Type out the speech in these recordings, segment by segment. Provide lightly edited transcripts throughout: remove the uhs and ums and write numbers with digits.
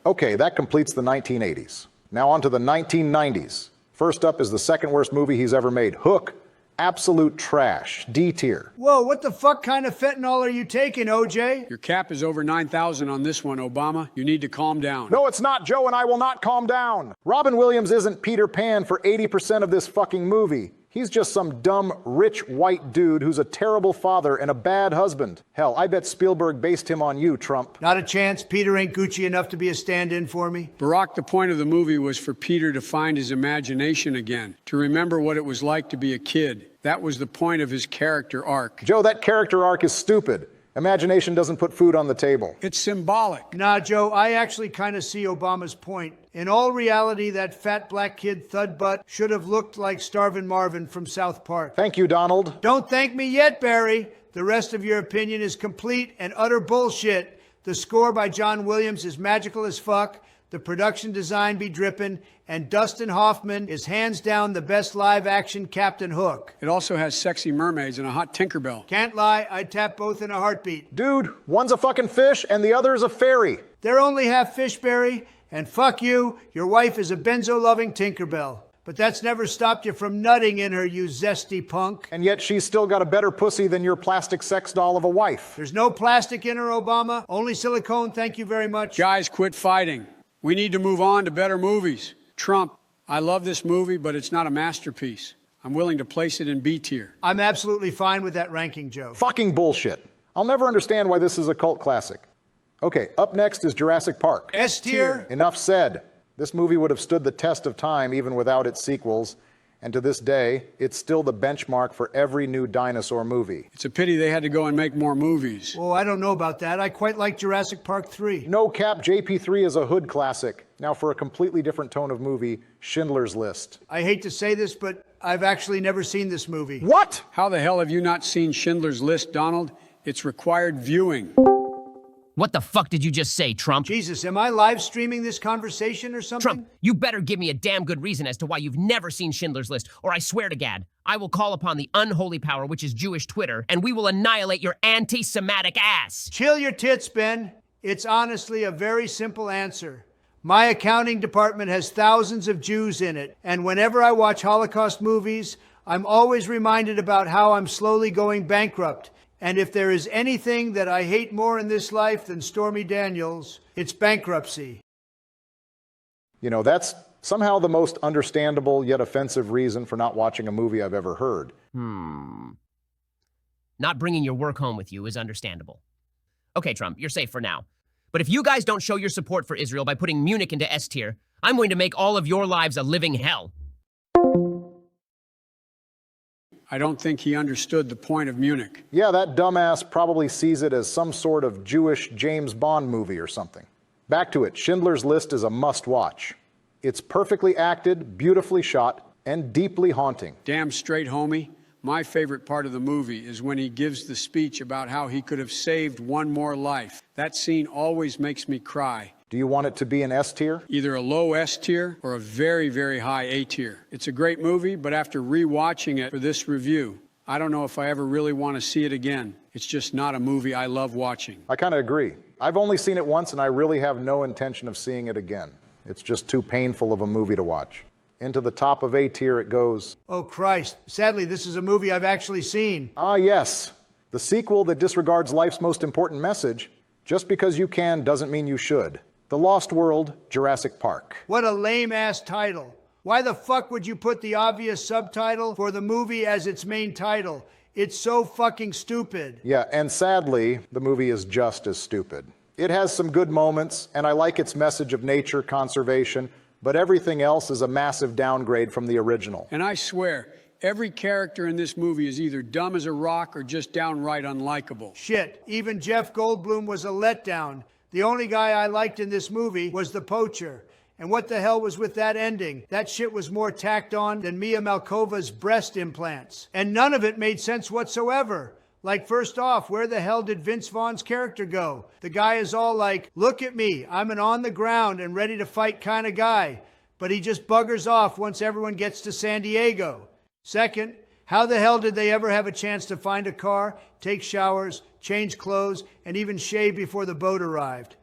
Okay, that completes the 1980s. Now on to the 1990s. First up is the second worst movie he's ever made, Hook. Absolute trash. D tier. Whoa, what the fuck kind of fentanyl are you taking, OJ? Your cap is over 9,000 on this one, Obama. You need to calm down. No, it's not, Joe, and I will not calm down. Robin Williams isn't Peter Pan for 80% of this fucking movie. He's just some dumb, rich, white dude who's a terrible father and a bad husband. Hell, I bet Spielberg based him on you, Trump. Not a chance. Peter ain't Gucci enough to be a stand-in for me. Barack, the point of the movie was for Peter to find his imagination again, to remember what it was like to be a kid. That was the point of his character arc. Joe, that character arc is stupid. Imagination doesn't put food on the table. It's symbolic. Nah, Joe, I actually kind of see Obama's point. In all reality, that fat black kid thud butt should have looked like Starvin' Marvin from South Park. Thank you, Donald. Don't thank me yet, Barry. The rest of your opinion is complete and utter bullshit. The score by John Williams is magical as fuck. The production design be drippin', and Dustin Hoffman is hands down the best live-action Captain Hook. It also has sexy mermaids and a hot Tinkerbell. Can't lie, I'd tap both in a heartbeat. Dude, one's a fucking fish and the other is a fairy. They're only half fish, Barry, and fuck you, your wife is a benzo-loving Tinkerbell. But that's never stopped you from nutting in her, you zesty punk. And yet she's still got a better pussy than your plastic sex doll of a wife. There's no plastic in her, Obama. Only silicone, thank you very much. Guys, quit fighting. We need to move on to better movies. Trump, I love this movie, but it's not a masterpiece. I'm willing to place it in B tier. I'm absolutely fine with that ranking, Joe. Fucking bullshit. I'll never understand why this is a cult classic. Okay, up next is Jurassic Park. S tier. Enough said. This movie would have stood the test of time even without its sequels, and to this day, it's still the benchmark for every new dinosaur movie. It's a pity they had to go and make more movies. Oh, I don't know about that. I quite like Jurassic Park 3. No cap, JP3 is a hood classic. Now for a completely different tone of movie, Schindler's List. I hate to say this, but I've actually never seen this movie. What? How the hell have you not seen Schindler's List, Donald? It's required viewing. What the fuck did you just say, Trump? Jesus, am I live streaming this conversation or something? Trump, you better give me a damn good reason as to why you've never seen Schindler's List, or I swear to Gad, I will call upon the unholy power which is Jewish Twitter, and we will annihilate your anti-Semitic ass. Chill your tits, Ben. It's honestly a very simple answer. My accounting department has thousands of Jews in it, and whenever I watch Holocaust movies, I'm always reminded about how I'm slowly going bankrupt. And if there is anything that I hate more in this life than Stormy Daniels, it's bankruptcy. You know, that's somehow the most understandable yet offensive reason for not watching a movie I've ever heard. Not bringing your work home with you is understandable. Okay, Trump, you're safe for now. But if you guys don't show your support for Israel by putting Munich into S tier, I'm going to make all of your lives a living hell. I don't think he understood the point of Munich. Yeah, that dumbass probably sees it as some sort of Jewish James Bond movie or something. Back to it, Schindler's List is a must-watch. It's perfectly acted, beautifully shot, and deeply haunting. Damn straight, homie. My favorite part of the movie is when he gives the speech about how he could have saved one more life. That scene always makes me cry. Do you want it to be an S tier? Either a low S tier or a very, very high A tier. It's a great movie, but after rewatching it for this review, I don't know if I ever really want to see it again. It's just not a movie I love watching. I kind of agree. I've only seen it once, and I really have no intention of seeing it again. It's just too painful of a movie to watch. Into the top of A tier it goes. Oh, Christ. Sadly, this is a movie I've actually seen. Ah, yes. The sequel that disregards life's most important message. Just because you can doesn't mean you should. The Lost World, Jurassic Park. What a lame-ass title. Why the fuck would you put the obvious subtitle for the movie as its main title? It's so fucking stupid. Yeah, and sadly, the movie is just as stupid. It has some good moments, and I like its message of nature conservation, but everything else is a massive downgrade from the original. And I swear, every character in this movie is either dumb as a rock or just downright unlikable. Shit, even Jeff Goldblum was a letdown. The only guy I liked in this movie was the poacher. And what the hell was with that ending? That shit was more tacked on than Mia Malkova's breast implants. And none of it made sense whatsoever. Like, first off, where the hell did Vince Vaughn's character go? The guy is all like, look at me, I'm an on the ground and ready to fight kind of guy. But he just buggers off once everyone gets to San Diego. Second, how the hell did they ever have a chance to find a car, take showers, change clothes, and even shave before the boat arrived?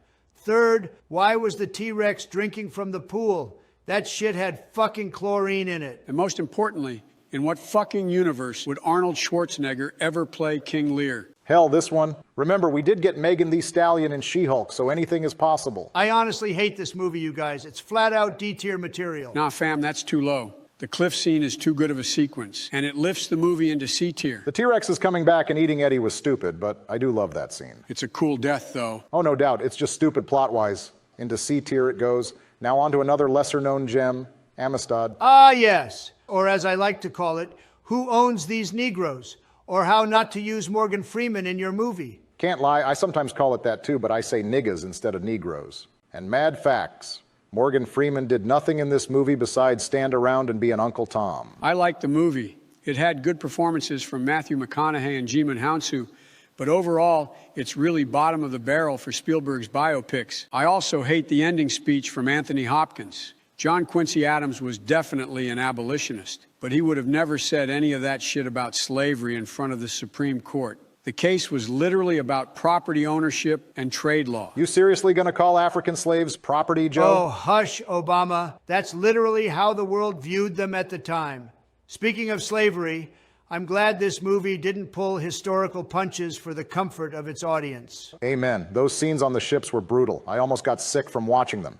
Third, why was the T-Rex drinking from the pool? That shit had fucking chlorine in it. And most importantly, in what fucking universe would Arnold Schwarzenegger ever play King Lear? Hell, this one. Remember, we did get Megan Thee Stallion and She-Hulk, so anything is possible. I honestly hate this movie, you guys. It's flat out D-tier material. Nah, fam, that's too low. The cliff scene is too good of a sequence, and it lifts the movie into C tier. The T-Rex is coming back and eating Eddie was stupid, but I do love that scene. It's a cool death, though. Oh, no doubt. It's just stupid plot-wise. Into C tier it goes. Now on to another lesser-known gem, Amistad. Ah, yes. Or as I like to call it, Who Owns These Negroes? Or How Not to Use Morgan Freeman in Your Movie. Can't lie, I sometimes call it that too, but I say niggas instead of Negroes. And mad facts. Morgan Freeman did nothing in this movie besides stand around and be an Uncle Tom. I liked the movie. It had good performances from Matthew McConaughey and Jimon Hounsou, but overall, it's really bottom of the barrel for Spielberg's biopics. I also hate the ending speech from Anthony Hopkins. John Quincy Adams was definitely an abolitionist, but he would have never said any of that shit about slavery in front of the Supreme Court. The case was literally about property ownership and trade law. You seriously gonna call African slaves property, Joe? Oh, hush, Obama. That's literally how the world viewed them at the time. Speaking of slavery, I'm glad this movie didn't pull historical punches for the comfort of its audience. Amen. Those scenes on the ships were brutal. I almost got sick from watching them.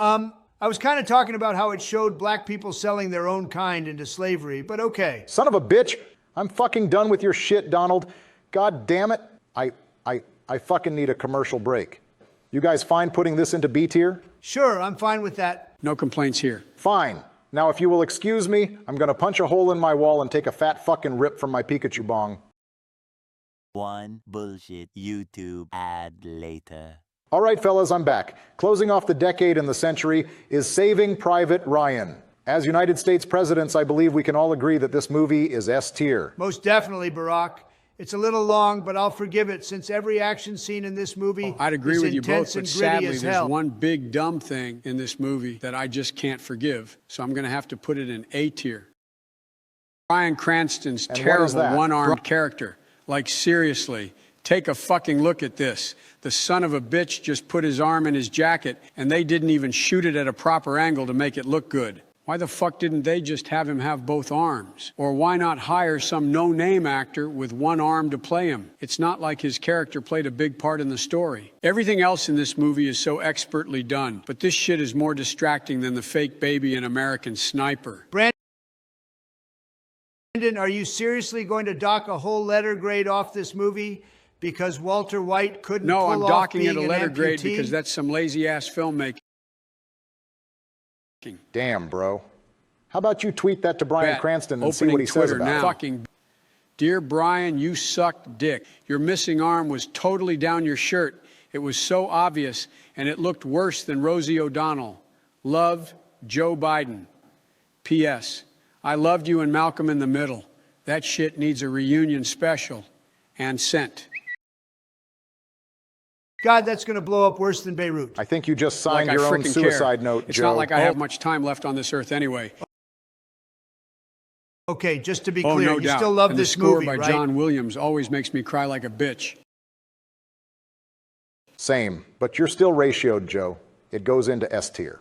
I was kind of talking about how it showed black people selling their own kind into slavery, but okay. Son of a bitch! I'm fucking done with your shit, Donald. God damn it. I fucking need a commercial break. You guys fine putting this into B tier? Sure, I'm fine with that. No complaints here. Fine. Now, if you will excuse me, I'm gonna punch a hole in my wall and take a fat fucking rip from my Pikachu bong. One bullshit YouTube ad later. All right, fellas, I'm back. Closing off the decade and the century is Saving Private Ryan. As United States presidents, I believe we can all agree that this movie is S tier. Most definitely, Barack. It's a little long, but I'll forgive it since every action scene in this movie I'd agree is with you both, intense but and gritty sadly, as there's hell. one big dumb thing in this movie that I just can't forgive. So I'm going to have to put it in A tier. Bryan Cranston's And what is terrible that? one-armed character. Like, seriously, take a fucking look at this. The son of a bitch just put his arm in his jacket, and they didn't even shoot it at a proper angle to make it look good. Why the fuck didn't they just have him have both arms? Or why not hire some no-name actor with one arm to play him? It's not like his character played a big part in the story. Everything else in this movie is so expertly done, but this shit is more distracting than the fake baby in American Sniper. Brandon, are you seriously going to dock a whole letter grade off this movie because Walter White couldn't No, pull I'm off docking being it a an letter grade amputee? because that's some lazy-ass filmmaking. Damn, bro. How about you tweet that to Bryan Bet. Cranston and see Opening what he says Twitter about now. it? Fucking Dear Brian, you sucked dick. Your missing arm was totally down your shirt. It was so obvious, and it looked worse than Rosie O'Donnell. Love, Joe Biden. P.S. I loved you in Malcolm in the Middle. That shit needs a reunion special. And sent. God, that's going to blow up worse than Beirut. I think you just signed Like I your own frickin' suicide care. note, It's Joe. not like I have much time left on this earth anyway. Okay, just to be Oh, clear, no you doubt. still love And this the score movie, by right? John Williams always makes me cry like a bitch. Same, but you're still ratioed, Joe. It goes into S tier.